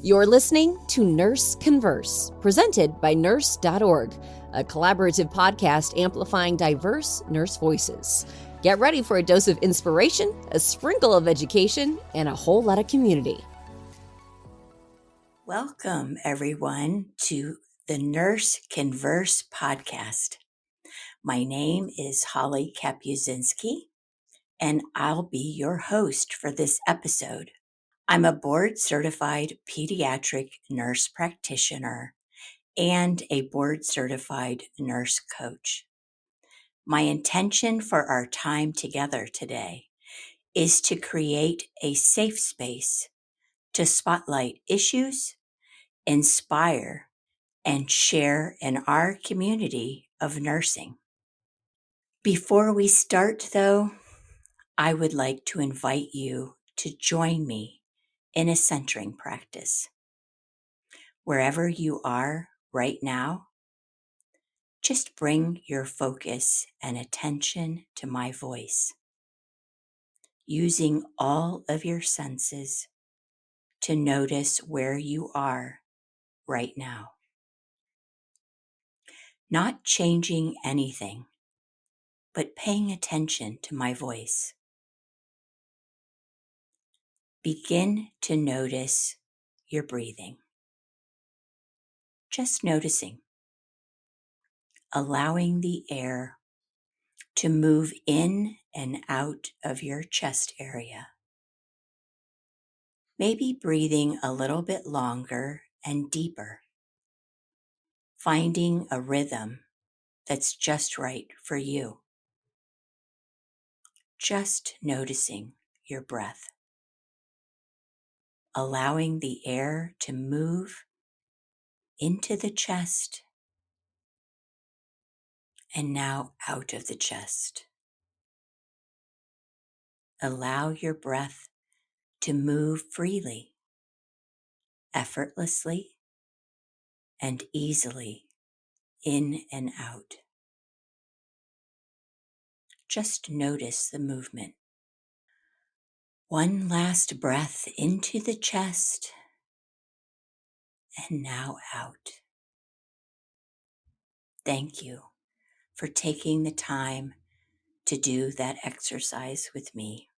You're listening to Nurse Converse, presented by Nurse.org, a collaborative podcast amplifying diverse nurse voices. Get ready for a dose of inspiration, a sprinkle of education, and a whole lot of community. Welcome, everyone, to the Nurse Converse podcast. My name is Holly Kapusinski, and I'll be your host for this episode. I'm a board-certified pediatric nurse practitioner and a board-certified nurse coach. My intention for our time together today is to create a safe space to spotlight issues, inspire, and share in our community of nursing. Before we start, though, I would like to invite you to join me in a centering practice. Wherever you are right now, just bring your focus and attention to my voice, using all of your senses to notice where you are right now. Not changing anything, but paying attention to my voice. Begin to notice your breathing. Just noticing, allowing the air to move in and out of your chest area. Maybe breathing a little bit longer and deeper, finding a rhythm that's just right for you. Just noticing your breath, allowing the air to move into the chest and now out of the chest. Allow your breath to move freely, effortlessly, and easily in and out. Just notice the movement. One last breath into the chest and now out. Thank you for taking the time to do that exercise with me.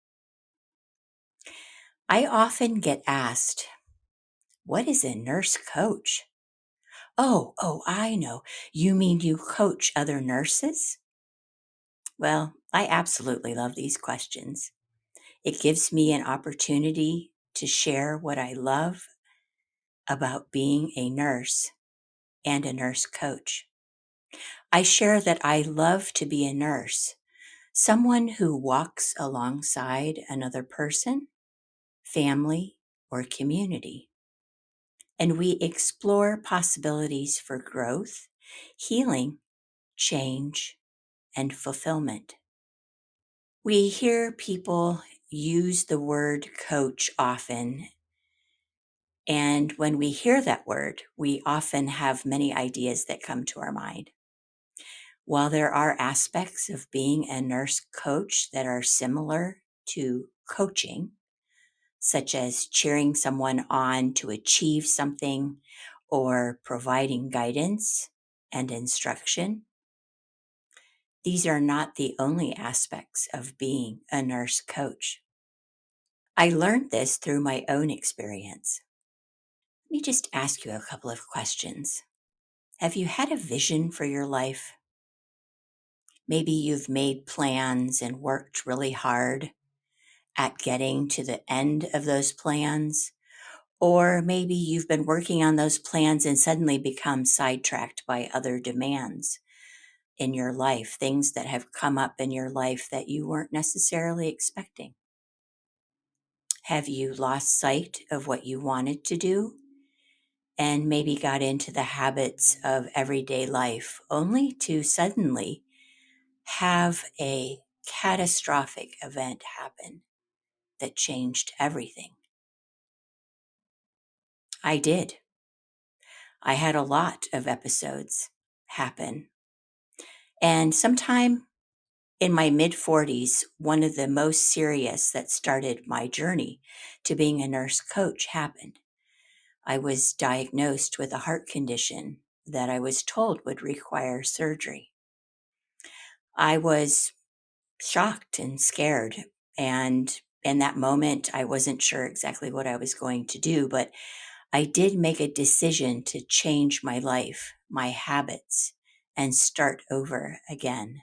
I often get asked, what is a nurse coach? Oh, I know. You mean you coach other nurses? Well, I absolutely love these questions. It gives me an opportunity to share what I love about being a nurse and a nurse coach. I share that I love to be a nurse, someone who walks alongside another person, family, or community. And we explore possibilities for growth, healing, change, and fulfillment. We hear people use the word coach often, and when we hear that word, we often have many ideas that come to our mind. While there are aspects of being a nurse coach that are similar to coaching, such as cheering someone on to achieve something or providing guidance and instruction, these are not the only aspects of being a nurse coach. I learned this through my own experience. Let me just ask you a couple of questions. Have you had a vision for your life? Maybe you've made plans and worked really hard at getting to the end of those plans. Or maybe you've been working on those plans and suddenly become sidetracked by other demands in your life, things that have come up in your life that you weren't necessarily expecting. Have you lost sight of what you wanted to do and maybe got into the habits of everyday life only to suddenly have a catastrophic event happen that changed everything? I did. I had a lot of episodes happen. And sometime in my mid-40s, one of the most serious that started my journey to being a nurse coach happened. I was diagnosed with a heart condition that I was told would require surgery. I was shocked and scared. And in that moment, I wasn't sure exactly what I was going to do, but I did make a decision to change my life, my habits, and start over again.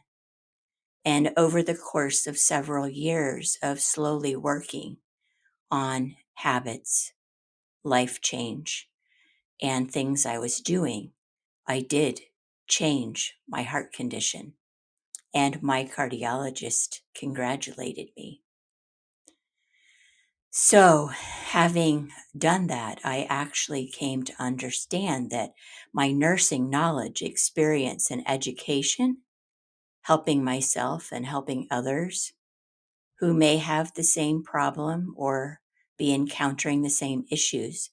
And over the course of several years of slowly working on habits, life change, and things I was doing, I did change my heart condition. And my cardiologist congratulated me. So, having done that, I actually came to understand that my nursing knowledge, experience, and education, helping myself and helping others who may have the same problem or be encountering the same issues,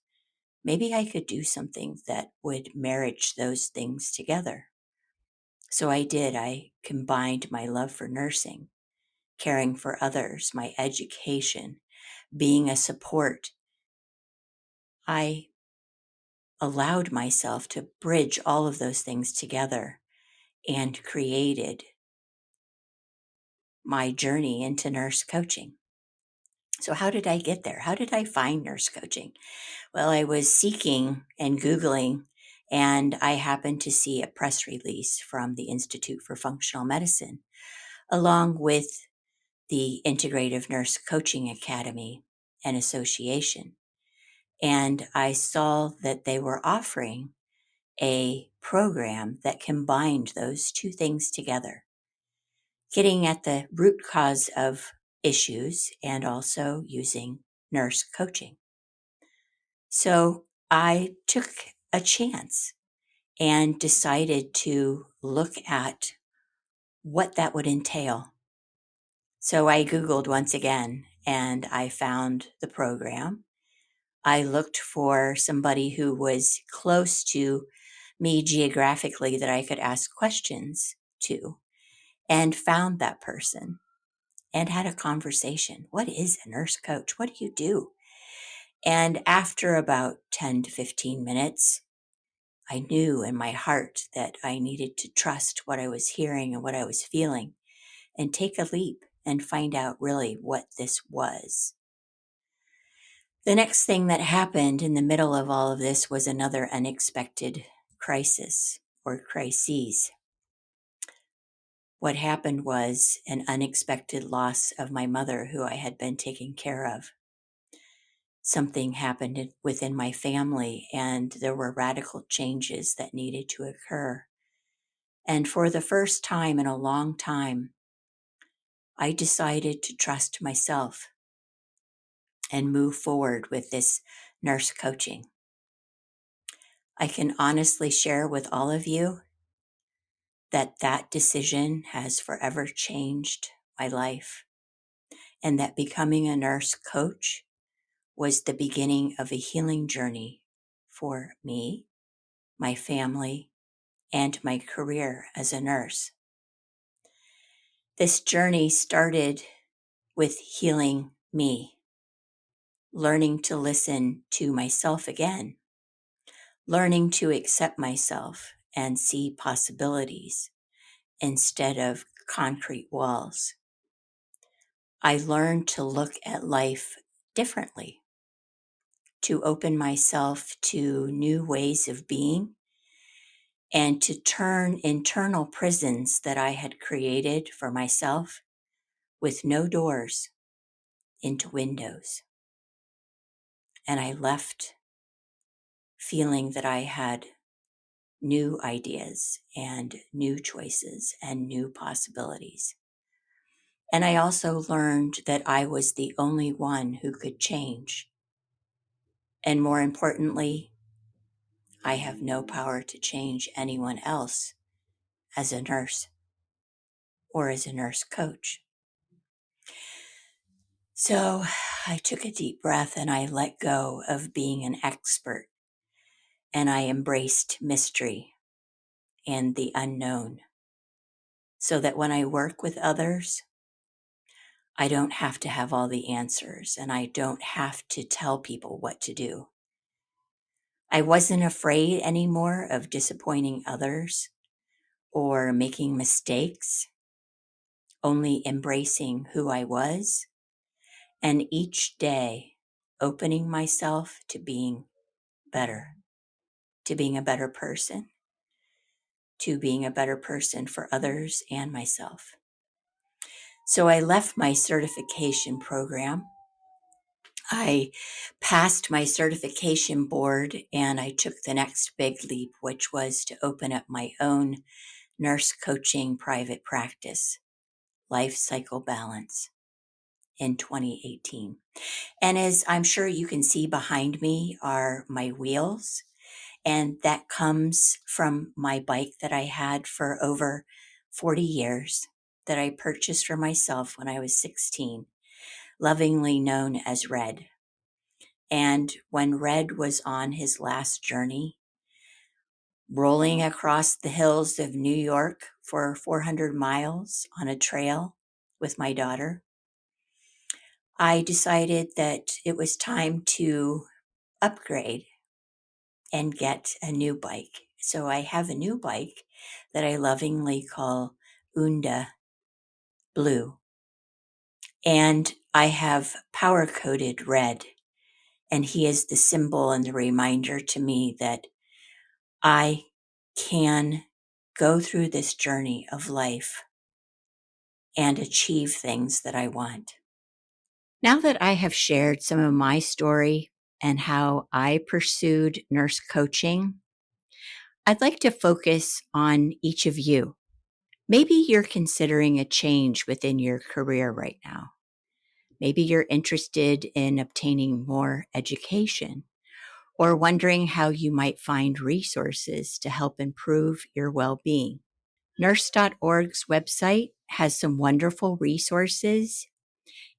maybe I could do something that would marriage those things together. So I did. I combined my love for nursing, caring for others, my education, being a support. I allowed myself to bridge all of those things together and created my journey into nurse coaching. So, how did I get there? How did I find nurse coaching? Well, I was seeking and Googling, and I happened to see a press release from the Institute for Functional Medicine, along with the Integrative Nurse Coaching Academy and Association. And I saw that they were offering a program that combined those two things together, getting at the root cause of issues and also using nurse coaching. So I took a chance and decided to look at what that would entail. So I Googled once again and I found the program. I looked for somebody who was close to me geographically that I could ask questions to, and found that person and had a conversation. What is a nurse coach? What do you do? And after about 10 to 15 minutes, I knew in my heart that I needed to trust what I was hearing and what I was feeling and take a leap and find out really what this was. The next thing that happened in the middle of all of this was another unexpected crisis or crises. What happened was an unexpected loss of my mother, who I had been taking care of. Something happened within my family, and there were radical changes that needed to occur. And for the first time in a long time, I decided to trust myself and move forward with this nurse coaching. I can honestly share with all of you that that decision has forever changed my life, and that becoming a nurse coach was the beginning of a healing journey for me, my family, and my career as a nurse. This journey started with healing me, learning to listen to myself again, learning to accept myself and see possibilities instead of concrete walls. I learned to look at life differently, to open myself to new ways of being, and to turn internal prisons that I had created for myself with no doors into windows. And I left feeling that I had new ideas and new choices and new possibilities. And I also learned that I was the only one who could change. And more importantly, I have no power to change anyone else as a nurse or as a nurse coach. So I took a deep breath and I let go of being an expert, and I embraced mystery and the unknown, so that when I work with others, I don't have to have all the answers and I don't have to tell people what to do. I wasn't afraid anymore of disappointing others or making mistakes, only embracing who I was, and each day opening myself to being better, to being a better person, to being a better person for others and myself. So I left my certification program. I passed my certification board and I took the next big leap, which was to open up my own nurse coaching private practice, Life Cycle Balance, in 2018. And as I'm sure you can see behind me are my wheels. And that comes from my bike that I had for over 40 years that I purchased for myself when I was 16, lovingly known as Red. And when Red was on his last journey, rolling across the hills of New York for 400 miles on a trail with my daughter, I decided that it was time to upgrade and get a new bike. So I have a new bike that I lovingly call Unda Blue. And I have power coded Red. And he is the symbol and the reminder to me that I can go through this journey of life and achieve things that I want. Now that I have shared some of my story and how I pursued nurse coaching, I'd like to focus on each of you. Maybe you're considering a change within your career right now. Maybe you're interested in obtaining more education or wondering how you might find resources to help improve your well-being. Nurse.org's website has some wonderful resources,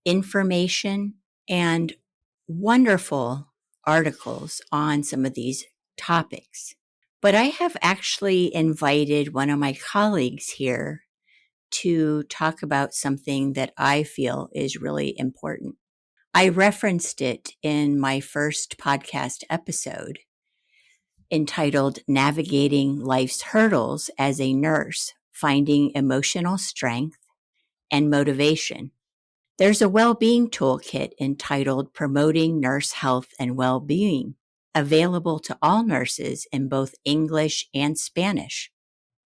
information, and wonderful articles on some of these topics. But I have actually invited one of my colleagues here to talk about something that I feel is really important. I referenced it in my first podcast episode entitled Navigating Life's Hurdles as a Nurse, Finding Emotional Strength and Motivation. There's a well-being toolkit entitled Promoting Nurse Health and Well-being, available to all nurses in both English and Spanish,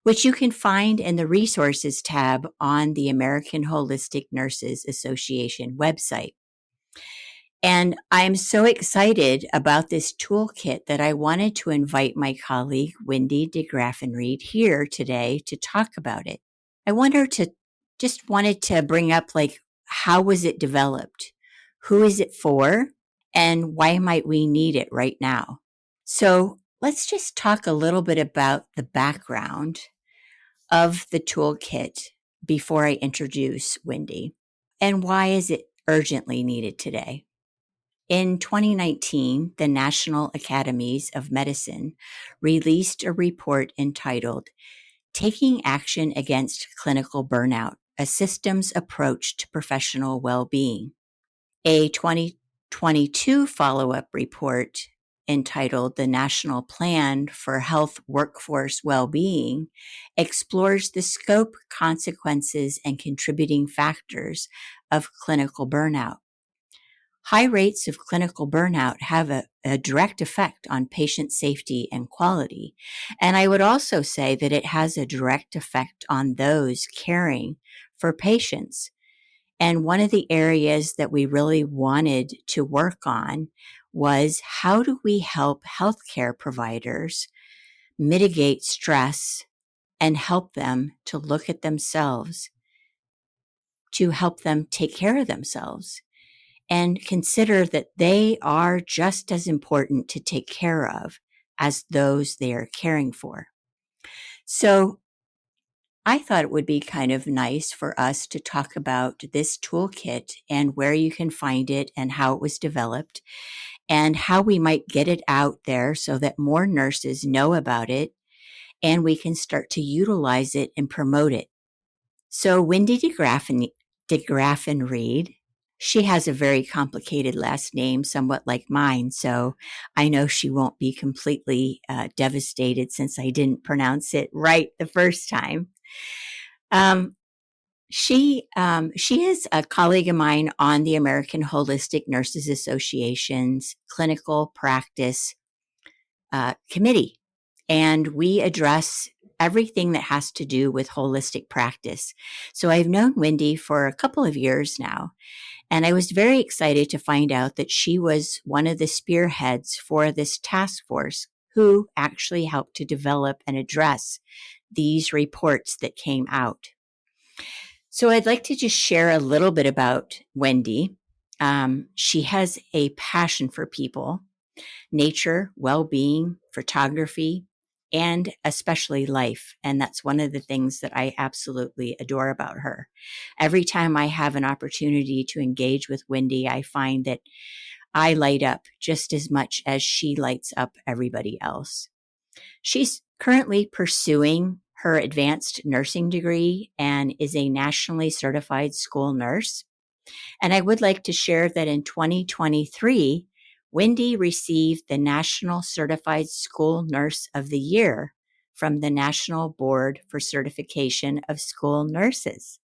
which you can find in the Resources tab on the American Holistic Nurses Association website. And I'm so excited about this toolkit that I wanted to invite my colleague, Wendy DeGraffenried, here today to talk about it. I wanted to bring up, how was it developed? Who is it for? And why might we need it right now? So let's just talk a little bit about the background of the toolkit before I introduce Wendy. And why is it urgently needed today? In 2019, the National Academies of Medicine released a report entitled Taking Action Against Clinical Burnout, a Systems Approach to Professional Well-Being. A 2022 follow-up report entitled The National Plan for Health Workforce Well-Being explores the scope, consequences, and contributing factors of clinical burnout. High rates of clinical burnout have a direct effect on patient safety and quality. And I would also say that it has a direct effect on those caring for patients. And one of the areas that we really wanted to work on was how do we help healthcare providers mitigate stress and help them to look at themselves, to help them take care of themselves, and consider that they are just as important to take care of as those they are caring for. So I thought it would be kind of nice for us to talk about this toolkit and where you can find it and how it was developed and how we might get it out there so that more nurses know about it and we can start to utilize it and promote it. So Wendy DeGraffenried She has a very complicated last name, somewhat like mine, so I know she won't be completely devastated since I didn't pronounce it right the first time. Um, she is a colleague of mine on the American Holistic Nurses Association's clinical practice committee, and we address everything that has to do with holistic practice. So I've known Wendy for a couple of years now, and I was very excited to find out that she was one of the spearheads for this task force who actually helped to develop and address these reports that came out. So I'd like to just share a little bit about Wendy. She has a passion for people, nature, well-being, photography, and especially life. And that's one of the things that I absolutely adore about her. Every time I have an opportunity to engage with Wendy, I find that I light up just as much as she lights up everybody else. She's currently pursuing her advanced nursing degree and is a nationally certified school nurse. And I would like to share that in 2023, Wendy received the National Certified School Nurse of the Year from the National Board for Certification of School Nurses.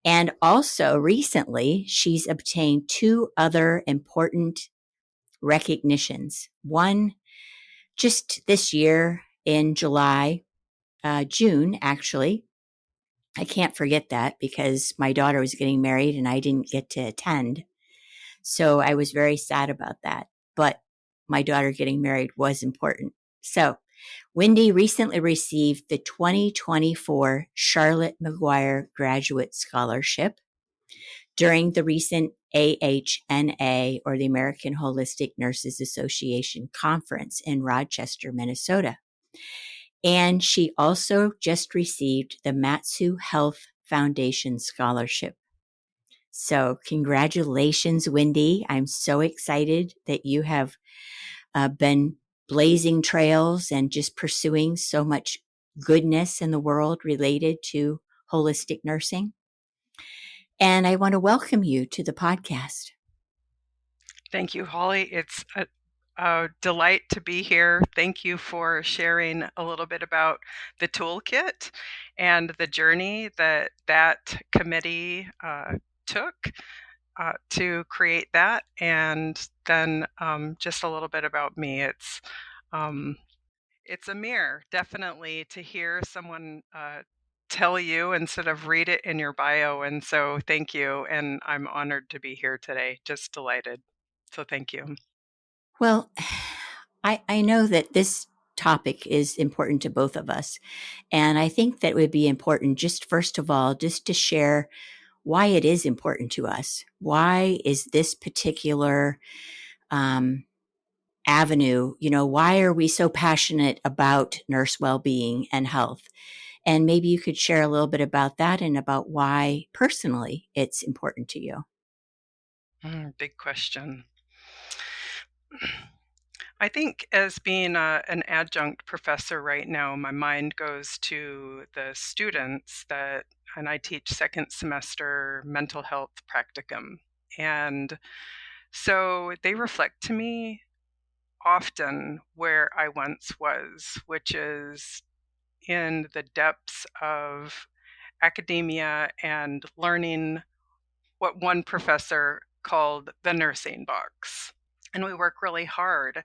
And also recently, she's obtained two other important recognitions. One just this year in June, actually. I can't forget that because my daughter was getting married and I didn't get to attend. So I was very sad about that. But my daughter getting married was important. So Wendy recently received the 2024 Charlotte McGuire Graduate Scholarship during the recent AHNA, or the American Holistic Nurses Association conference in Rochester, Minnesota. And she also just received the Matsu Health Foundation Scholarship. So, congratulations, Wendy. I'm so excited that you have been blazing trails and just pursuing so much goodness in the world related to holistic nursing. And I want to welcome you to the podcast. Thank you, Holly. It's a delight to be here. Thank you for sharing a little bit about the toolkit and the journey that that committee took to create that. And then just a little bit about me. It's a mirror, definitely, to hear someone tell you instead of read it in your bio. And so thank you. And I'm honored to be here today. Just delighted. So thank you. Well, I know that this topic is important to both of us. And I think that it would be important, just first of all, just to share why it is important to us. Why is this particular avenue, why are we so passionate about nurse well-being and health? And maybe you could share a little bit about that and about why personally it's important to you. Big question. I think as being an adjunct professor right now, my mind goes to the students and I teach second semester mental health practicum. And so they reflect to me often where I once was, which is in the depths of academia and learning what one professor called the nursing box. And we work really hard.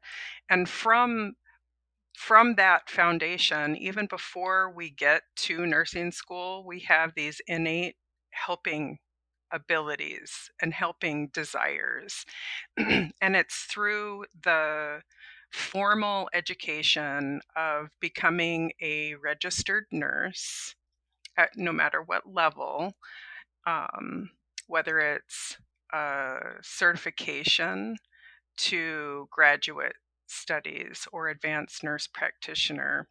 And from that foundation, even before we get to nursing school, we have these innate helping abilities and helping desires. And it's through the formal education of becoming a registered nurse at no matter what level, whether it's a certification to graduate studies or advanced nurse practitioner,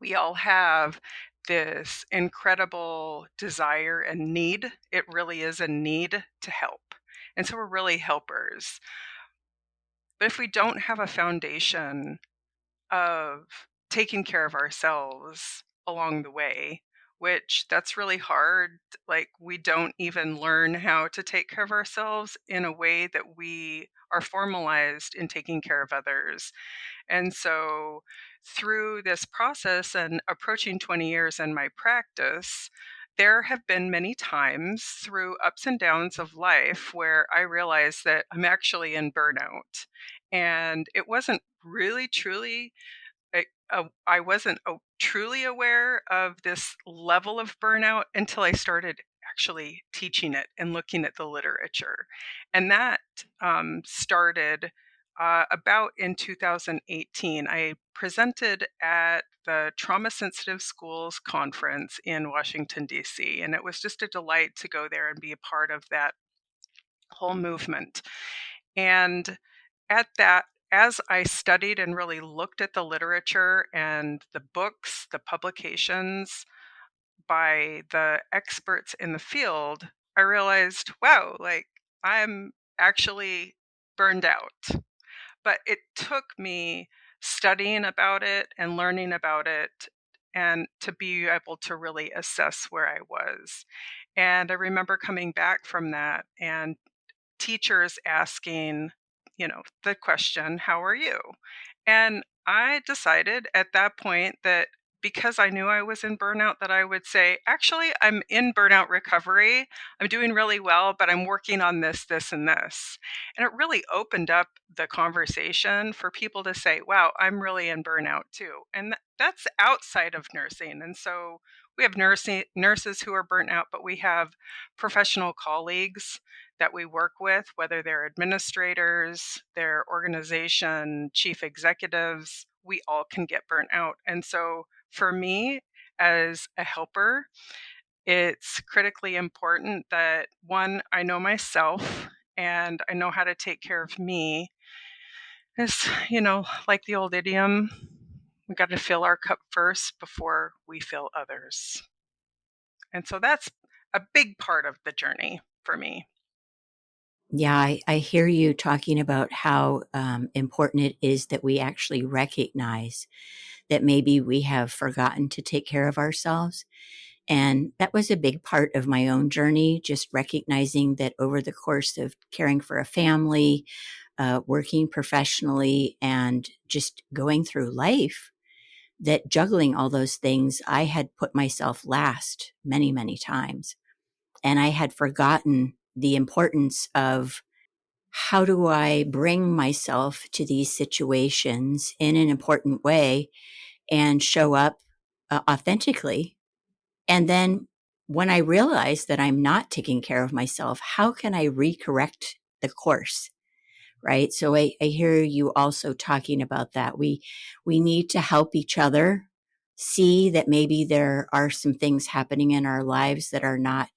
we all have this incredible desire and need. It really is a need to help. And so we're really helpers. But if we don't have a foundation of taking care of ourselves along the way, which that's really hard. Like, we don't even learn how to take care of ourselves in a way that we are formalized in taking care of others. And so, through this process and approaching 20 years in my practice, there have been many times through ups and downs of life where I realized that I'm actually in burnout. And it wasn't really truly I wasn't truly aware of this level of burnout until I started actually teaching it and looking at the literature. And that started about in 2018. I presented at the Trauma Sensitive Schools Conference in Washington, D.C., and it was just a delight to go there and be a part of that whole movement. And at that, as I studied and really looked at the literature and the books, the publications by the experts in the field, I realized, wow, like, I'm actually burned out. But it took me studying about it and learning about it and to be able to really assess where I was. And I remember coming back from that and teachers asking, the question, "How are you?" And I decided at that point that because I knew I was in burnout, that I would say, actually, I'm in burnout recovery. I'm doing really well, but I'm working on this, this, and this. And it really opened up the conversation for people to say, wow, I'm really in burnout too. And that's outside of nursing. And so we have nurses who are burnt out, but we have professional colleagues that we work with, whether they're administrators, their organization, chief executives, we all can get burnt out. And so for me, as a helper, it's critically important that one, I know myself and I know how to take care of me. It's, like the old idiom, we got to fill our cup first before we fill others. And so that's a big part of the journey for me. Yeah, I hear you talking about how important it is that we actually recognize that maybe we have forgotten to take care of ourselves. And that was a big part of my own journey, just recognizing that over the course of caring for a family, working professionally, and just going through life, that juggling all those things, I had put myself last many, many times. And I had forgotten the importance of how do I bring myself to these situations in an important way and show up authentically. And then when I realize that I'm not taking care of myself, how can I recorrect the course? Right. So I hear you also talking about that. We need to help each other see that maybe there are some things happening in our lives that are not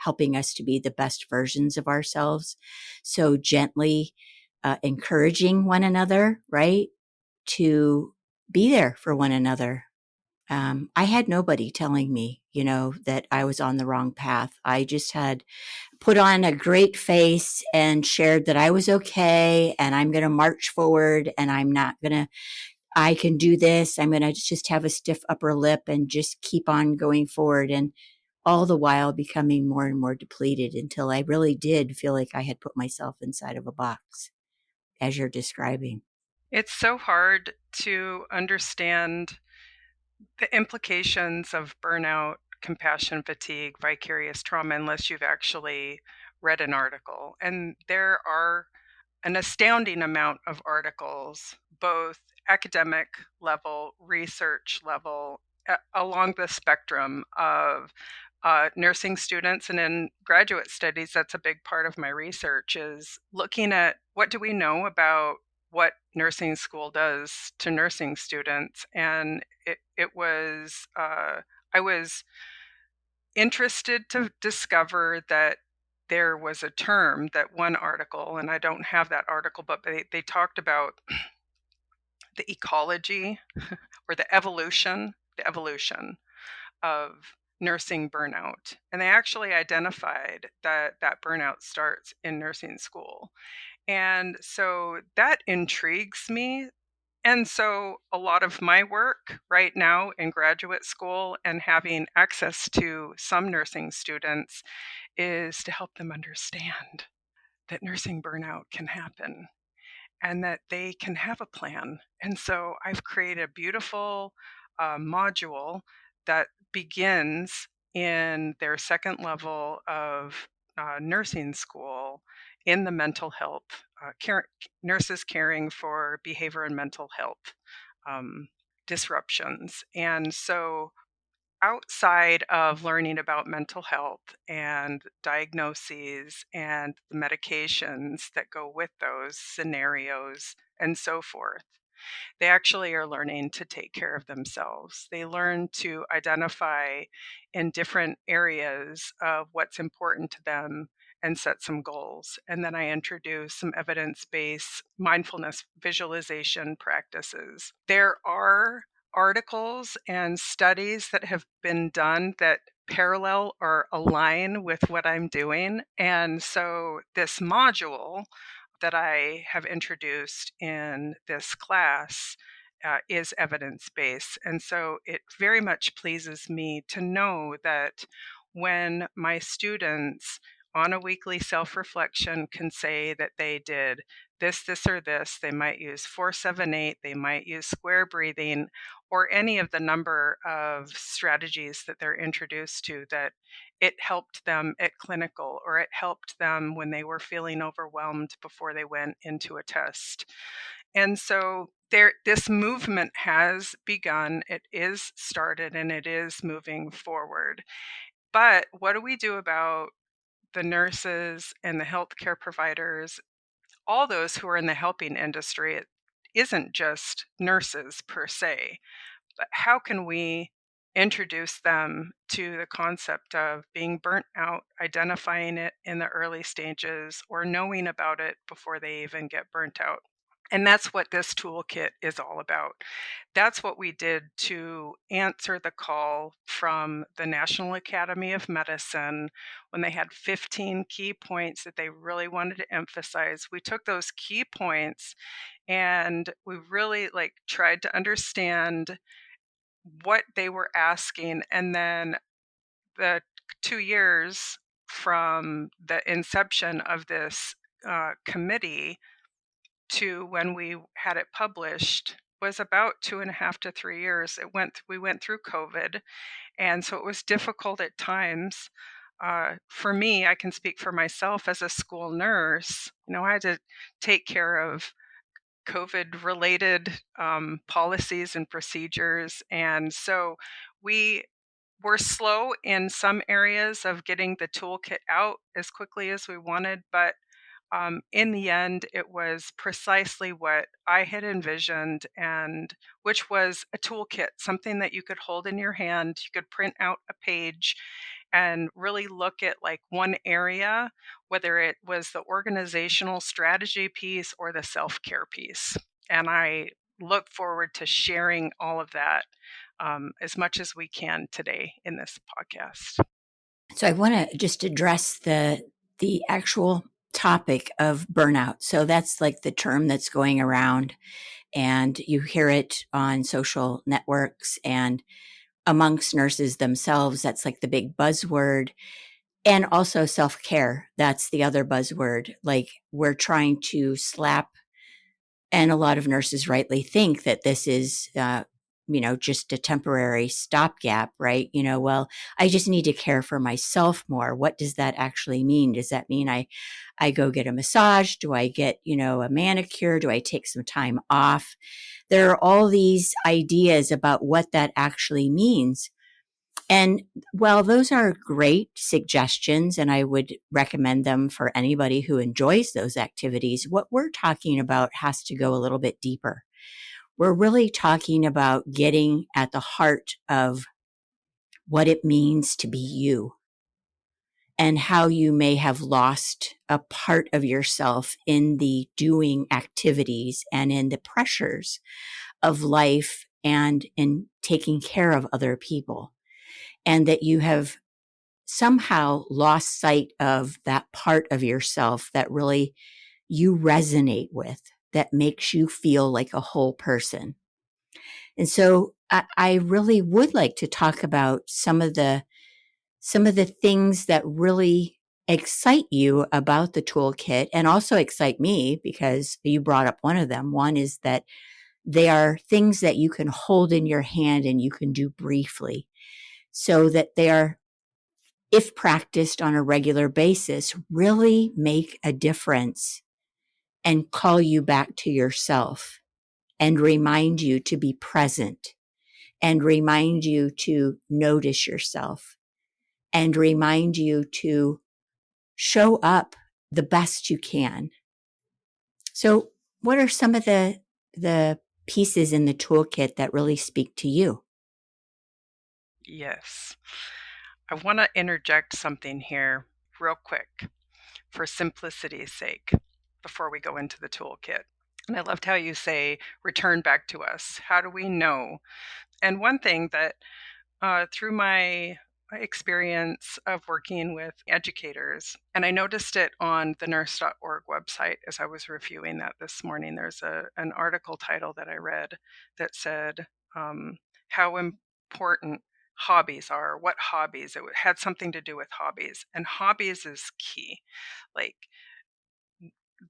helping us to be the best versions of ourselves. So gently encouraging one another, right, to be there for one another. I had nobody telling me, that I was on the wrong path. I just had put on a great face and shared that I was okay and I'm going to march forward and I can do this. I'm going to just have a stiff upper lip and just keep on going forward. And all the while becoming more and more depleted until I really did feel like I had put myself inside of a box, as you're describing. It's so hard to understand the implications of burnout, compassion fatigue, vicarious trauma, unless you've actually read an article. And there are an astounding amount of articles, both academic level, research level, along the spectrum of nursing students. And in graduate studies, that's a big part of my research, is looking at what do we know about what nursing school does to nursing students. And it was, I was interested to discover that there was a term that one article, and I don't have that article, but they talked about the ecology or the evolution of nursing burnout. And they actually identified that that burnout starts in nursing school. And so that intrigues me. And so a lot of my work right now in graduate school and having access to some nursing students is to help them understand that nursing burnout can happen and that they can have a plan. And so I've created a beautiful module that begins in their second level of nursing school in the mental health, nurses caring for behavior and mental health disruptions. And so outside of learning about mental health and diagnoses and the medications that go with those scenarios and so forth, they actually are learning to take care of themselves. They learn to identify in different areas of what's important to them and set some goals. And then I introduce some evidence-based mindfulness visualization practices. There are articles and studies that have been done that parallel or align with what I'm doing. And so this module that I have introduced in this class is evidence-based. And so it very much pleases me to know that when my students on a weekly self-reflection can say that they did this, or this, they might use 478, they might use square breathing, or any of the number of strategies that they're introduced to, that it helped them at clinical, or it helped them when they were feeling overwhelmed before they went into a test. And so this movement has begun, it is started, and it is moving forward. But what do we do about the nurses and the healthcare providers, all those who are in the helping industry? It isn't just nurses per se, but how can we introduce them to the concept of being burnt out, identifying it in the early stages, or knowing about it before they even get burnt out? And that's what this toolkit is all about. That's what we did to answer the call from the National Academy of Medicine when they had 15 key points that they really wanted to emphasize. We took those key points and we really tried to understand what they were asking. And then the 2 years from the inception of this committee to when we had it published was about 2.5 to 3 years. We went through COVID, and so it was difficult at times. For me, I can speak for myself as a school nurse. I had to take care of COVID-related policies and procedures, and so we were slow in some areas of getting the toolkit out as quickly as we wanted, but in the end, it was precisely what I had envisioned, and which was a toolkit, something that you could hold in your hand. You could print out a page and really look at one area, whether it was the organizational strategy piece or the self-care piece. And I look forward to sharing all of that as much as we can today in this podcast. So I want to just address the actual topic of burnout. So that's like the term that's going around, and you hear it on social networks and amongst nurses themselves. That's like the big buzzword. And also self-care. That's the other buzzword. Like we're trying to slap, and a lot of nurses rightly think that this is, just a temporary stopgap, right? Well, I just need to care for myself more. What does that actually mean? Does that mean I go get a massage? Do I get, a manicure? Do I take some time off? There are all these ideas about what that actually means. And while those are great suggestions, and I would recommend them for anybody who enjoys those activities, what we're talking about has to go a little bit deeper. We're really talking about getting at the heart of what it means to be you, and how you may have lost a part of yourself in the doing activities and in the pressures of life and in taking care of other people. And that you have somehow lost sight of that part of yourself that really you resonate with. that makes you feel like a whole person. And so I really would like to talk about some of the things that really excite you about the toolkit and also excite me because you brought up one of them. One is that they are things that you can hold in your hand and you can do briefly so that they are, if practiced on a regular basis, really make a difference and call you back to yourself and remind you to be present and remind you to notice yourself and remind you to show up the best you can. So, what are some of the pieces in the toolkit that really speak to you? Yes. I want to interject something here real quick for simplicity's sake before we go into the toolkit. And I loved how you say, return back to us. How do we know? And one thing that through my experience of working with educators, and I noticed it on the Nurse.org website as I was reviewing that this morning. There's an article title that I read that said how important hobbies are, what hobbies. It had something to do with hobbies, and hobbies is key. Like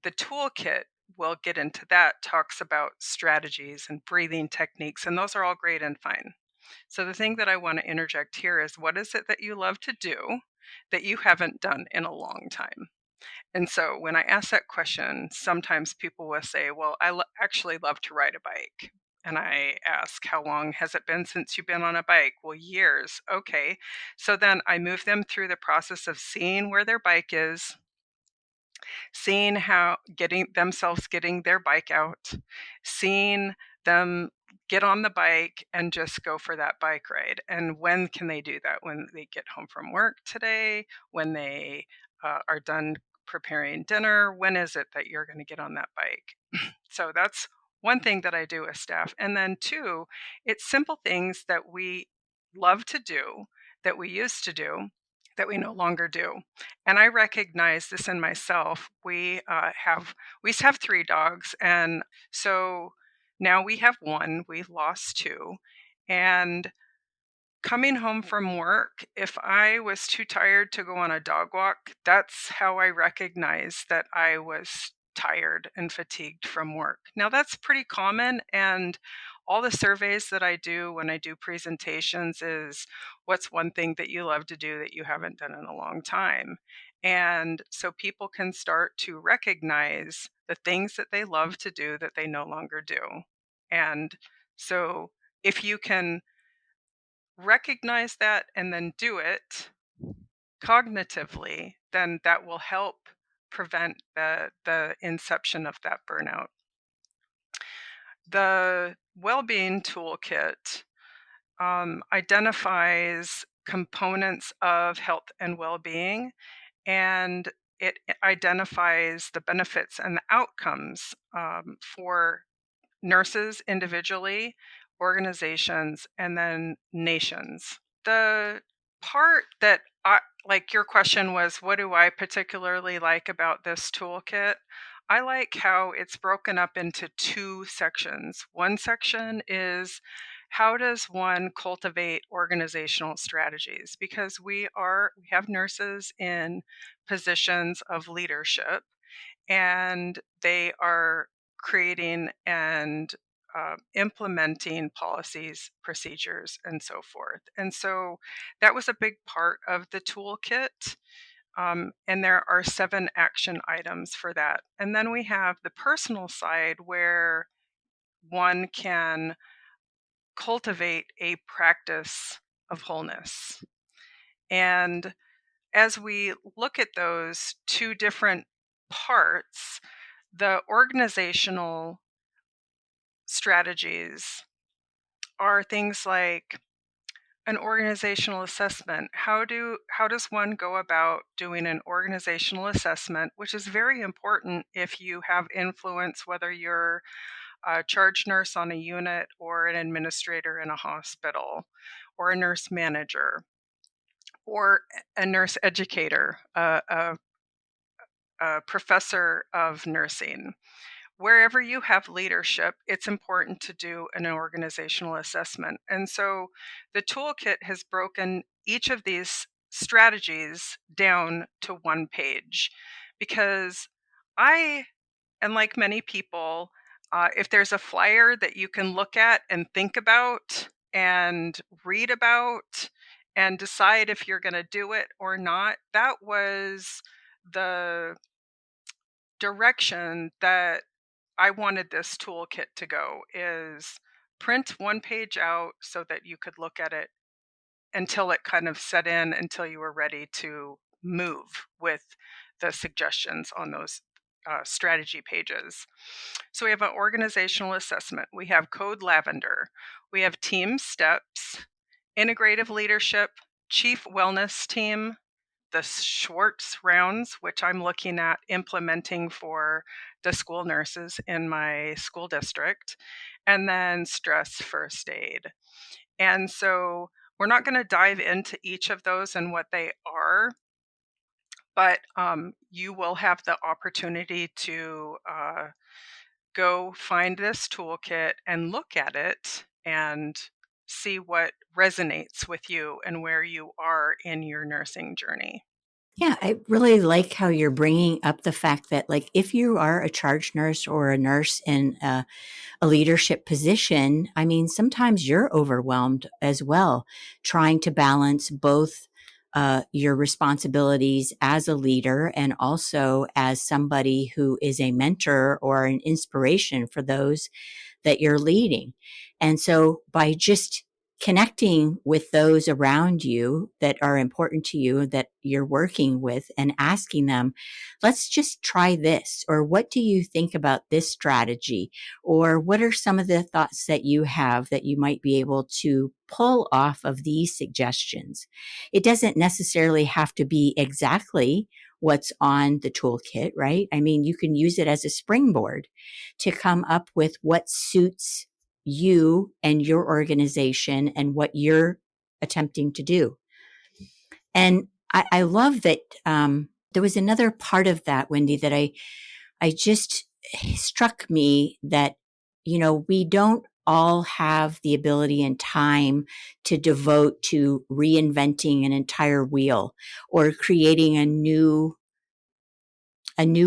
the toolkit, we'll get into that, talks about strategies and breathing techniques, and those are all great and fine. So the thing that I want to interject here is, what is it that you love to do that you haven't done in a long time? And so when I ask that question, sometimes people will say, well, actually love to ride a bike. And I ask, how long has it been since you've been on a bike? Well, years. Okay. So then I move them through the process of seeing where their bike is, seeing how getting their bike out, seeing them get on the bike and just go for that bike ride. And when can they do that? When they get home from work today, when they are done preparing dinner, when is it that you're going to get on that bike? So that's one thing that I do with staff. And then two, it's simple things that we love to do, that we used to do, that we no longer do. And I recognize this in myself. We used to have 3 dogs, and so now we have 1. We've lost 2, and coming home from work, if I was too tired to go on a dog walk, that's how I recognized that I was tired and fatigued from work. Now, that's pretty common. And all the surveys that I do when I do presentations is, what's one thing that you love to do that you haven't done in a long time? And so people can start to recognize the things that they love to do that they no longer do. And so if you can recognize that and then do it cognitively, then that will help prevent the inception of that burnout. The well-being toolkit identifies components of health and well-being, and it identifies the benefits and the outcomes for nurses individually, organizations, and then nations. The part that like your question was, what do I particularly like about this toolkit? I like how it's broken up into 2 sections. One section is, how does one cultivate organizational strategies? Because we have nurses in positions of leadership, and they are creating and implementing policies, procedures, and so forth. And so that was a big part of the toolkit. And there are 7 action items for that. And then we have the personal side, where one can cultivate a practice of wholeness. And as we look at those 2 different parts, the organizational strategies are things like an organizational assessment. How does one go about doing an organizational assessment, which is very important if you have influence, whether you're a charge nurse on a unit or an administrator in a hospital or a nurse manager or a nurse educator, a professor of nursing. wherever you have leadership, it's important to do an organizational assessment. And so the toolkit has broken each of these strategies down to one page, because I, and like many people, if there's a flyer that you can look at and think about and read about and decide if you're going to do it or not, that was the direction that I wanted this toolkit to go, is print one page out so that you could look at it until it kind of set in, until you were ready to move with the suggestions on those strategy pages. So we have an organizational assessment, we have code lavender, we have team steps, integrative leadership, chief wellness team, the Schwartz rounds, which I'm looking at implementing for the school nurses in my school district, and then stress first aid. And so we're not going to dive into each of those and what they are, but you will have the opportunity to go find this toolkit and look at it and see what resonates with you and where you are in your nursing journey. Yeah, I really like how you're bringing up the fact that, like, if you are a charge nurse or a nurse in a leadership position, I mean, sometimes you're overwhelmed as well, trying to balance both your responsibilities as a leader and also as somebody who is a mentor or an inspiration for those that you're leading. And so by just connecting with those around you that are important to you, that you're working with, and asking them, let's just try this, or what do you think about this strategy? Or what are some of the thoughts that you have that you might be able to pull off of these suggestions? It doesn't necessarily have to be exactly what's on the toolkit, right? I mean, you can use it as a springboard to come up with what suits you and your organization and what you're attempting to do. And I love that there was another part of that, Wendy, that I just struck me that, we don't all have the ability and time to devote to reinventing an entire wheel or creating a new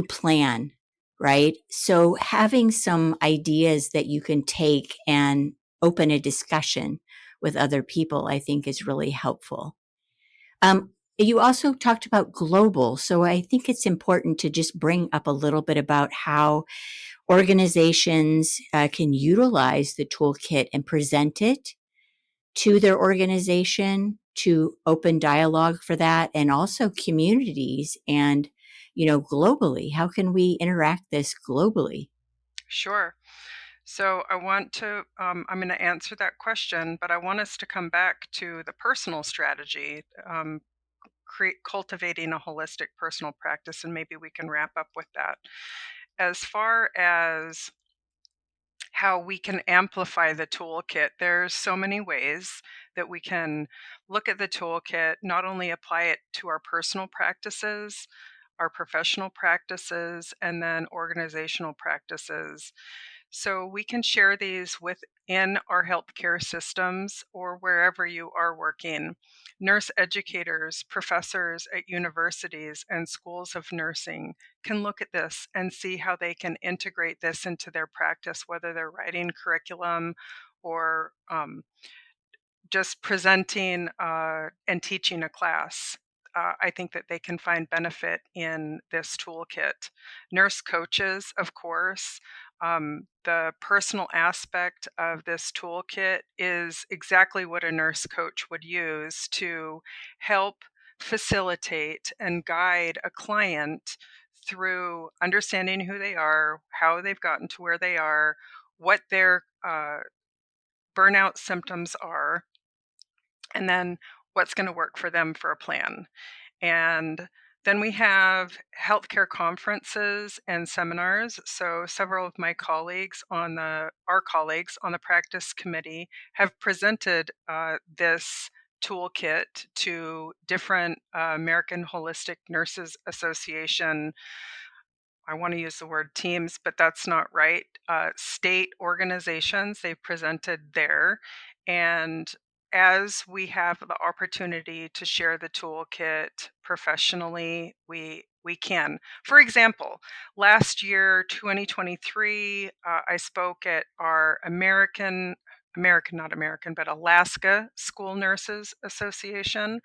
plan, right? So having some ideas that you can take and open a discussion with other people, I think is really helpful. You also talked about global. So I think it's important to just bring up a little bit about how organizations can utilize the toolkit and present it to their organization, to open dialogue for that, and also communities and, globally. How can we interact this globally? Sure. So I want to, I'm going to answer that question, but I want us to come back to the personal strategy, cultivating a holistic personal practice, and maybe we can wrap up with that. As far as how we can amplify the toolkit, there's so many ways that we can look at the toolkit, not only apply it to our personal practices, our professional practices, and then organizational practices. So we can share these within our healthcare systems or wherever you are working. Nurse educators, professors at universities and schools of nursing can look at this and see how they can integrate this into their practice, whether they're writing curriculum or just presenting and teaching a class. I think that they can find benefit in this toolkit. Nurse coaches, of course, the personal aspect of this toolkit is exactly what a nurse coach would use to help facilitate and guide a client through understanding who they are, how they've gotten to where they are, what their burnout symptoms are, and then what's going to work for them for a plan. And then we have healthcare conferences and seminars. So several of my colleagues our colleagues on the practice committee have presented this toolkit to different American Holistic Nurses Association I want to use the word teams, but that's not right. State organizations, they've presented there. And as we have the opportunity to share the toolkit professionally, we can. For example, last year, 2023, I spoke at our not American, but Alaska School Nurses Association,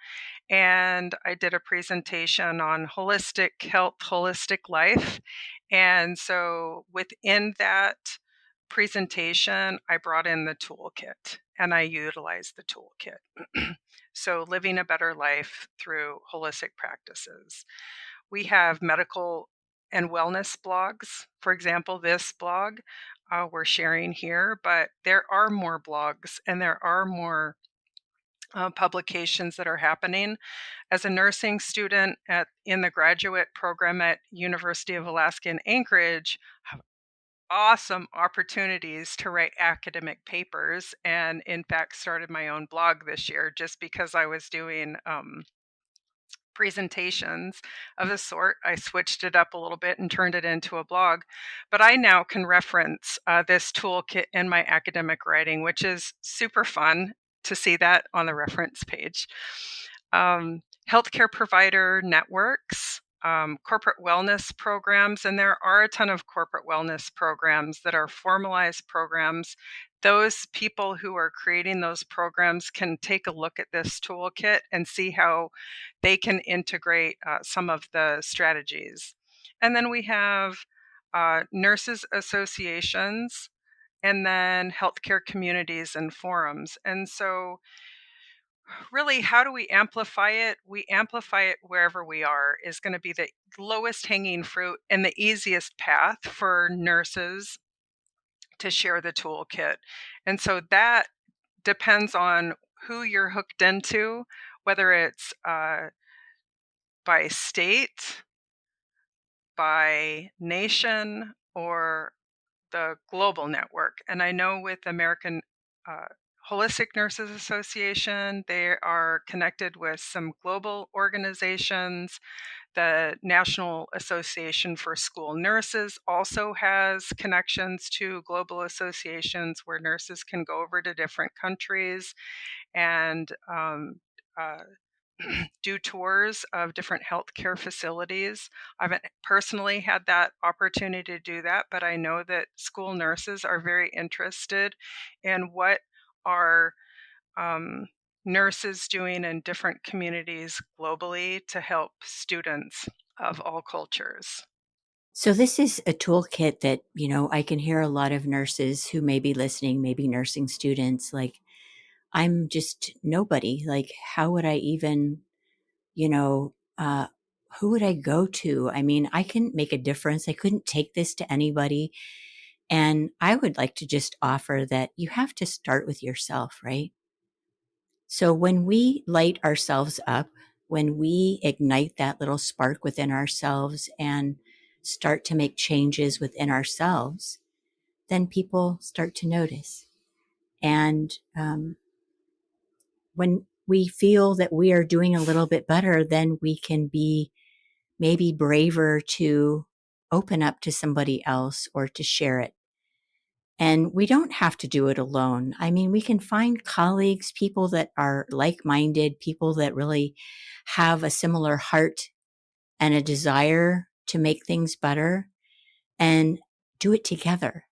and I did a presentation on holistic health, holistic life. And so within that presentation, I brought in the toolkit and I utilized the toolkit. So, living a better life through holistic practices. We have medical and wellness blogs. For example, this blog we're sharing here, but there are more blogs and there are more publications that are happening. As a nursing student in the graduate program at University of Alaska in Anchorage, have awesome opportunities to write academic papers, and in fact started my own blog this year just because I was doing presentations of the sort. I switched it up a little bit and turned it into a blog. But I now can reference this toolkit in my academic writing, which is super fun to see that on the reference page. Healthcare provider networks, corporate wellness programs, and there are a ton of corporate wellness programs that are formalized programs. Those people who are creating those programs can take a look at this toolkit and see how they can integrate some of the strategies. And then we have nurses associations and then healthcare communities and forums. And so really, how do we amplify it? We amplify it wherever we are is going to be the lowest hanging fruit and the easiest path for nurses to share the toolkit. And so that depends on who you're hooked into, whether it's by state, by nation, or the global network. And I know with American uh, Holistic Nurses Association, they are connected with some global organizations. The National Association for School Nurses also has connections to global associations where nurses can go over to different countries and uh, do tours of different healthcare facilities. I haven't personally had that opportunity to do that, but I know that school nurses are very interested in what are nurses doing in different communities globally to help students of all cultures. So this is a toolkit that, I can hear a lot of nurses who may be listening, maybe nursing students, like, I'm just nobody. Like, how would I even, you know, uh, who would I go to? I mean, I can make a difference. I couldn't take this to anybody. And I would like to just offer that you have to start with yourself, right? So when we light ourselves up, when we ignite that little spark within ourselves and start to make changes within ourselves, then people start to notice. And when we feel that we are doing a little bit better, then we can be maybe braver to open up to somebody else or to share it. And we don't have to do it alone. I mean, we can find colleagues, people that are like minded, people that really have a similar heart and a desire to make things better and do it together.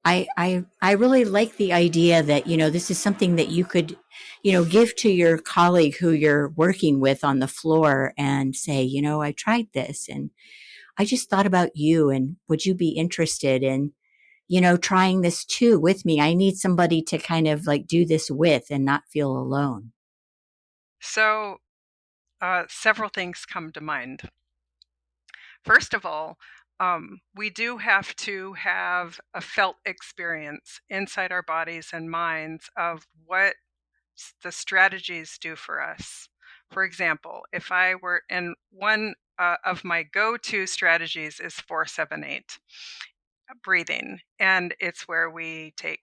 I really like the idea that, this is something that you could, give to your colleague who you're working with on the floor and say, I tried this and I just thought about you and would you be interested in, trying this too with me? I need somebody to kind of like do this with and not feel alone. So, several things come to mind. First of all, we do have to have a felt experience inside our bodies and minds of what the strategies do for us. For example, if I were in one of my go to strategies is 478 breathing. And it's where we take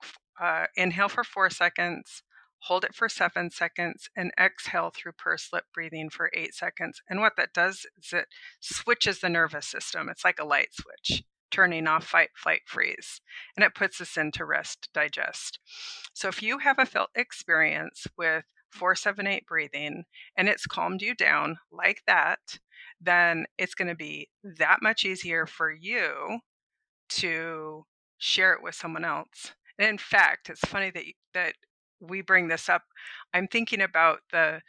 inhale for 4 seconds, hold it for 7 seconds, and exhale through pursed lip breathing for 8 seconds. And what that does is it switches the nervous system. It's like a light switch, turning off fight, flight, freeze. And it puts us into rest, digest. So if you have a felt experience with 4-7-8 breathing and it's calmed you down like that, then it's going to be that much easier for you to share it with someone else. And in fact, it's funny that we bring this up. I'm thinking about the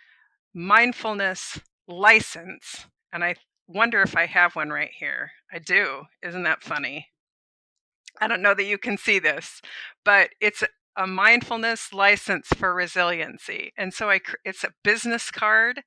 mindfulness license, and I wonder if I have one right here. I do. Isn't that funny? I don't know that you can see this, but it's a mindfulness license for resiliency. And so it's a business card,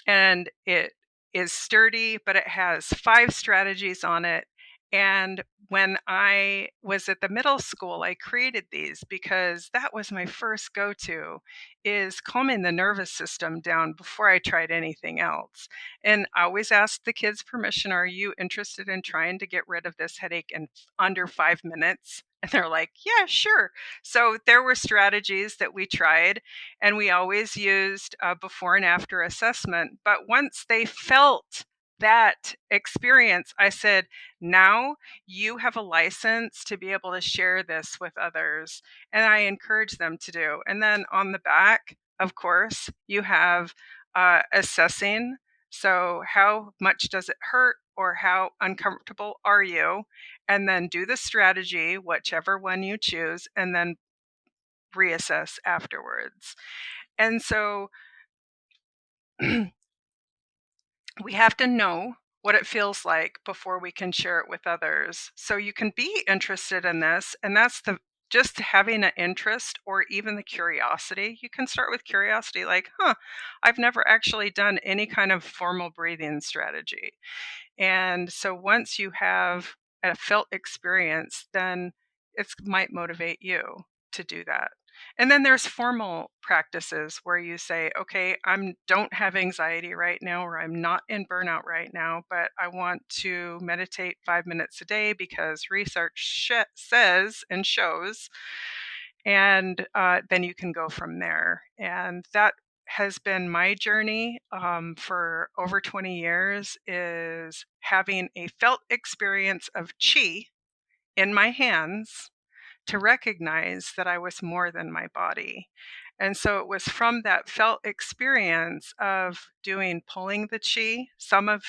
and it is sturdy, but it has 5 strategies on it. And when I was at the middle school, I created these because that was my first go-to, is calming the nervous system down before I tried anything else. And I always ask the kids permission, are you interested in trying to get rid of this headache in under 5 minutes? And they're like, yeah, sure. So there were strategies that we tried, and we always used before and after assessment. But once they felt that experience, I said, now you have a license to be able to share this with others. And I encourage them to do. And then on the back, of course, you have assessing. So how much does it hurt, or how uncomfortable are you? And then do the strategy, whichever one you choose, and then reassess afterwards. And so we have to know what it feels like before we can share it with others. So you can be interested in this, and that's just having an interest or even the curiosity. You can start with curiosity, like, I've never actually done any kind of formal breathing strategy. And so once you have a felt experience, then it might motivate you to do that. And then there's formal practices where you say, okay, don't have anxiety right now, or I'm not in burnout right now, but I want to meditate 5 minutes a day because research says and shows. And then you can go from there. And that has been my journey for over 20 years, is having a felt experience of chi in my hands to recognize that I was more than my body. And so it was from that felt experience of pulling the chi. Some of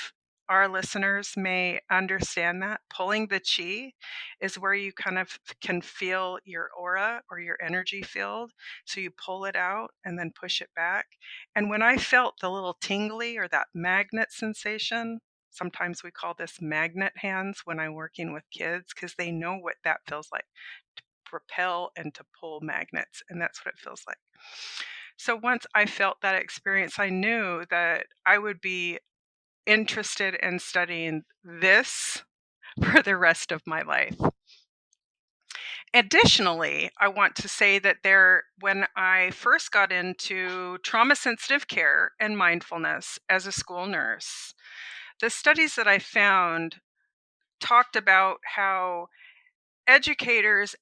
our listeners may understand that. Pulling the chi is where you kind of can feel your aura or your energy field. So you pull it out and then push it back. And when I felt the little tingly or that magnet sensation, sometimes we call this magnet hands when I'm working with kids, because they know what that feels like, to propel and to pull magnets. And that's what it feels like. So once I felt that experience, I knew that I would be interested in studying this for the rest of my life. Additionally, I want to say that when I first got into trauma-sensitive care and mindfulness as a school nurse, the studies that I found talked about how educators,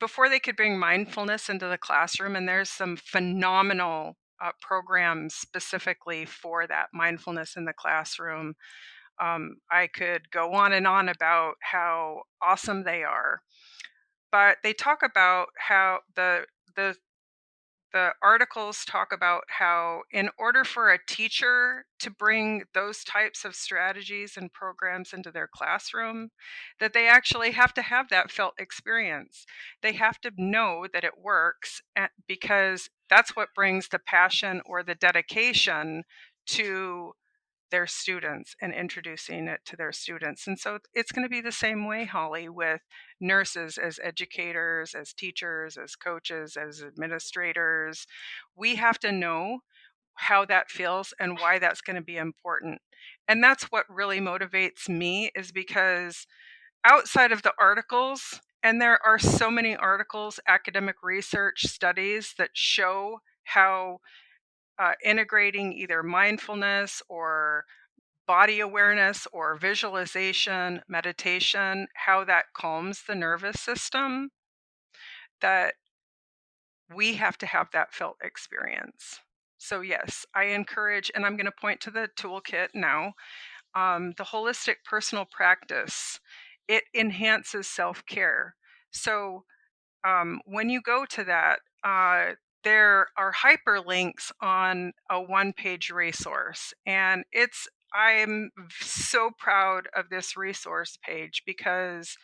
before they could bring mindfulness into the classroom, and there's some phenomenal programs specifically for that mindfulness in the classroom. I could go on and on about how awesome they are, but they talk about how the articles talk about how in order for a teacher to bring those types of strategies and programs into their classroom, that they actually have to have that felt experience. They have to know that it works, because that's what brings the passion or the dedication to their students and introducing it to their students. And so it's going to be the same way, Holly, with nurses, as educators, as teachers, as coaches, as administrators. We have to know how that feels and why that's going to be important. And that's what really motivates me, is because outside of the articles, and there are so many articles, academic research studies that show how integrating either mindfulness or body awareness or visualization, meditation, how that calms the nervous system, that we have to have that felt experience. So yes, I encourage, and I'm going to point to the toolkit now. The holistic personal practice, it enhances self-care. So when you go to that, there are hyperlinks on a one-page resource, and I'm so proud of this resource page because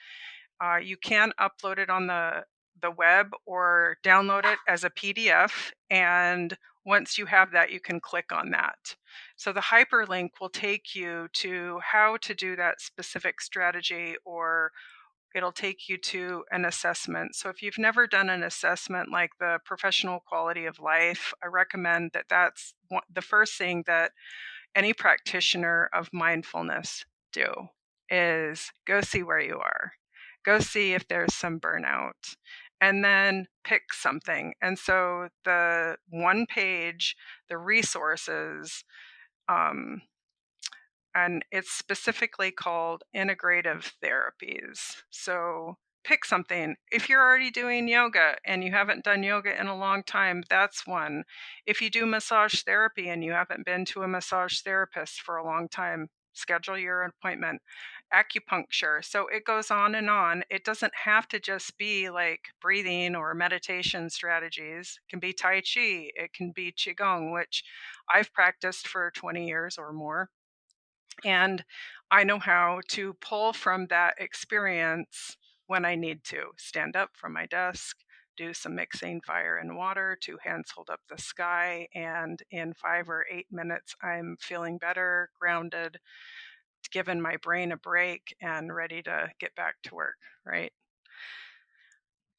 you can upload it on the web or download it as a PDF, and once you have that, you can click on that. So the hyperlink will take you to how to do that specific strategy, or it'll take you to an assessment. So if you've never done an assessment like the professional quality of life, I recommend that that's the first thing that any practitioner of mindfulness do, is go see where you are. Go see if there's some burnout, and then pick something. And so the one page, the resources, um, and it's specifically called integrative therapies. So pick something. If you're already doing yoga and you haven't done yoga in a long time, that's one. If you do massage therapy and you haven't been to a massage therapist for a long time, schedule your appointment. Acupuncture. So it goes on and on. It doesn't have to just be like breathing or meditation strategies. It can be Tai Chi. It can be Qigong, which I've practiced for 20 years or more. And I know how to pull from that experience when I need to stand up from my desk, do some mixing fire and water, two hands hold up the sky, and in 5 or 8 minutes, I'm feeling better, grounded, given my brain a break, and ready to get back to work, right?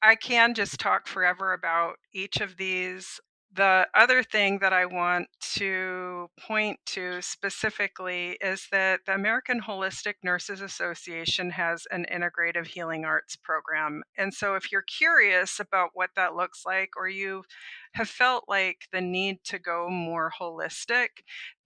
I can just talk forever about each of these. The other thing that I want to point to specifically is that the American Holistic Nurses Association has an integrative healing arts program. And so if you're curious about what that looks like, or you have felt like the need to go more holistic,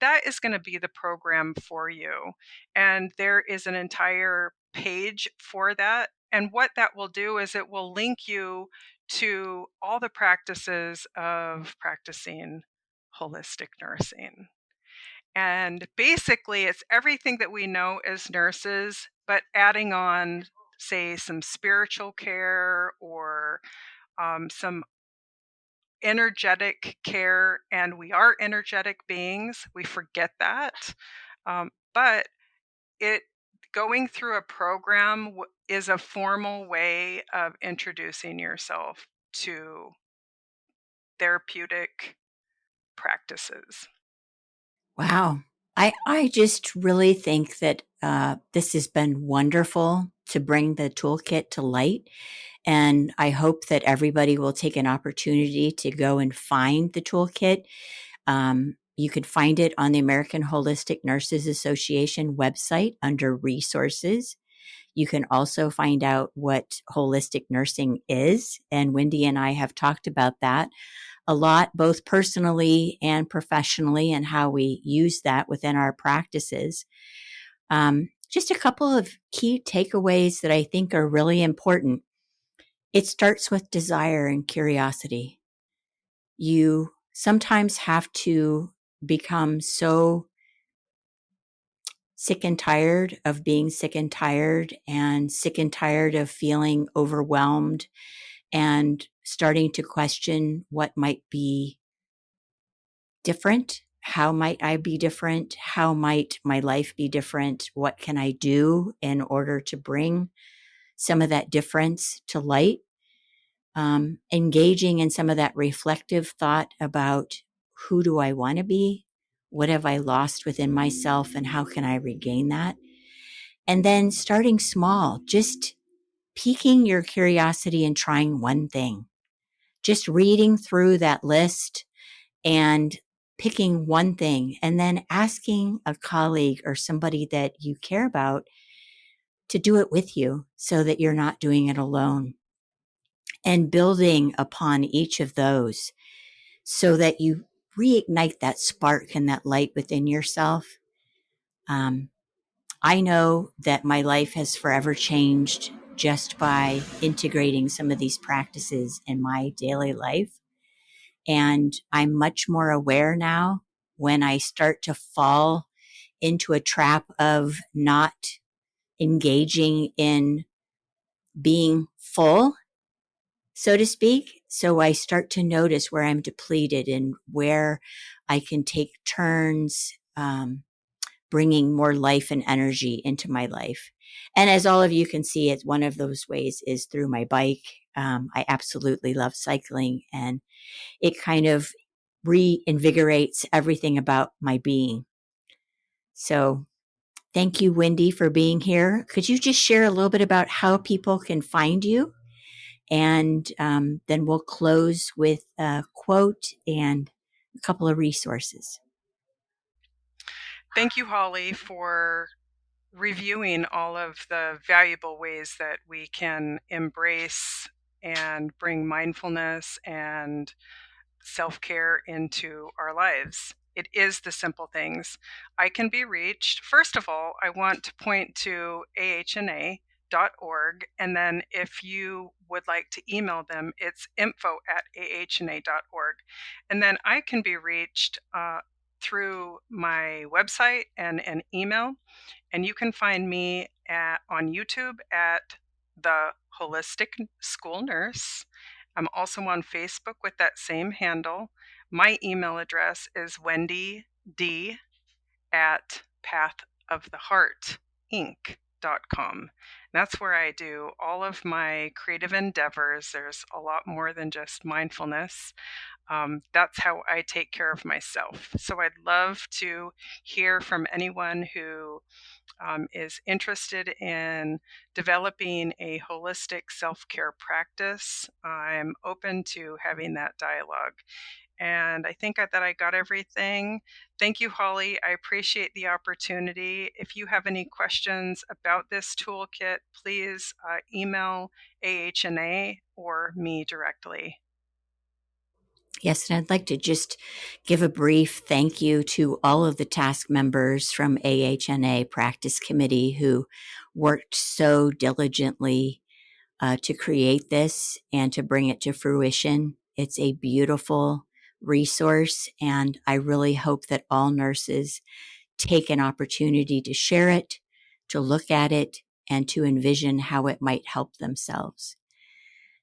that is going to be the program for you. And there is an entire page for that. And what that will do is it will link you to all the practices of practicing holistic nursing. And basically, it's everything that we know as nurses, but adding on, say, some spiritual care or some energetic care. And we are energetic beings. We forget that. But it going through a program is a formal way of introducing yourself to therapeutic practices. Wow. I just really think that this has been wonderful to bring the toolkit to light. And I hope that everybody will take an opportunity to go and find the toolkit. You can find it on the American Holistic Nurses Association website under resources. You can also find out what holistic nursing is. And Wendy and I have talked about that a lot, both personally and professionally, and how we use that within our practices. Just a couple of key takeaways that I think are really important. It starts with desire and curiosity. You sometimes have to become so sick and tired of being sick and tired of feeling overwhelmed and starting to question what might be different. How might I be different? How might my life be different? What can I do in order to bring some of that difference to light? Engaging in some of that reflective thought about who do I want to be? What have I lost within myself, and how can I regain that? And then starting small, just piquing your curiosity and trying one thing, just reading through that list and picking one thing, and then asking a colleague or somebody that you care about to do it with you so that you're not doing it alone, and building upon each of those so that you reignite that spark and that light within yourself. I know that my life has forever changed just by integrating some of these practices in my daily life. And I'm much more aware now when I start to fall into a trap of not engaging in being full, so to speak. So I start to notice where I'm depleted and where I can take turns bringing more life and energy into my life. And as all of you can see, it's one of those ways is through my bike. I absolutely love cycling, and it kind of reinvigorates everything about my being. So thank you, Wendy, for being here. Could you just share a little bit about how people can find you? And then we'll close with a quote and a couple of resources. Thank you, Holly, for reviewing all of the valuable ways that we can embrace and bring mindfulness and self-care into our lives. It is the simple things. I can be reached. First of all, I want to point to ahna.org. And then if you would like to email them, it's info@ahna.org. And then I can be reached through my website and an email. And you can find me on YouTube at The Holistic School Nurse. I'm also on Facebook with that same handle. My email address is wendy.d@pathoftheheartinc.com. That's where I do all of my creative endeavors. There's a lot more than just mindfulness. That's how I take care of myself. So I'd love to hear from anyone who is interested in developing a holistic self-care practice. I'm open to having that dialogue. And I think that I got everything. Thank you, Holly. I appreciate the opportunity. If you have any questions about this toolkit, please email AHNA or me directly. Yes, and I'd like to just give a brief thank you to all of the task members from AHNA Practice Committee who worked so diligently to create this and to bring it to fruition. It's a beautiful resource, and I really hope that all nurses take an opportunity to share it, to look at it, and to envision how it might help themselves.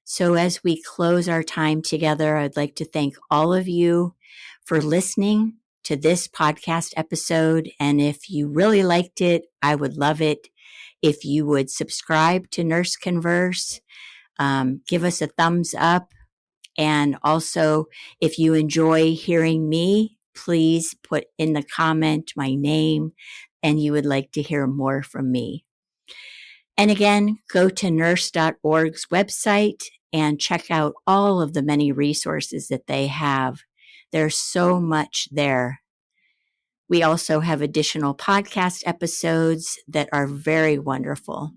So as we close our time together, I'd like to thank all of you for listening to this podcast episode. And if you really liked it, I would love it if you would subscribe to Nurse Converse, give us a thumbs up. And also, if you enjoy hearing me, please put in the comment my name and you would like to hear more from me. And again, go to Nurse.org's website and check out all of the many resources that they have. There's so much there. We also have additional podcast episodes that are very wonderful.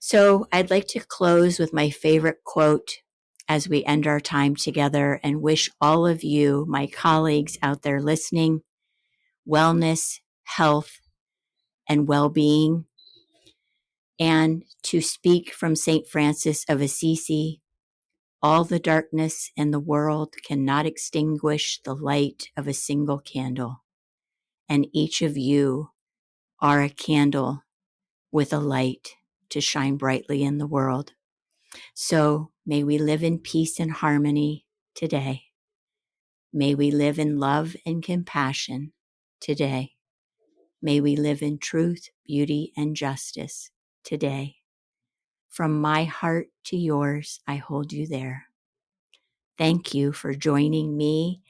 So I'd like to close with my favorite quote as we end our time together and wish all of you, my colleagues out there listening, wellness, health, and well-being. And to speak from St. Francis of Assisi, all the darkness in the world cannot extinguish the light of a single candle. And each of you are a candle with a light to shine brightly in the world. So may we live in peace and harmony today. May we live in love and compassion today. May we live in truth, beauty, and justice today. From my heart to yours, I hold you there. Thank you for joining me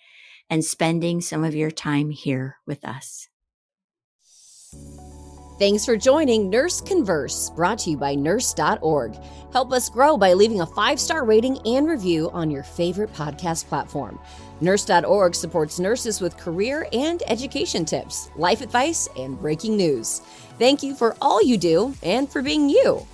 and spending some of your time here with us. Thanks for joining Nurse Converse, brought to you by Nurse.org. Help us grow by leaving a 5-star rating and review on your favorite podcast platform. Nurse.org supports nurses with career and education tips, life advice, and breaking news. Thank you for all you do and for being you.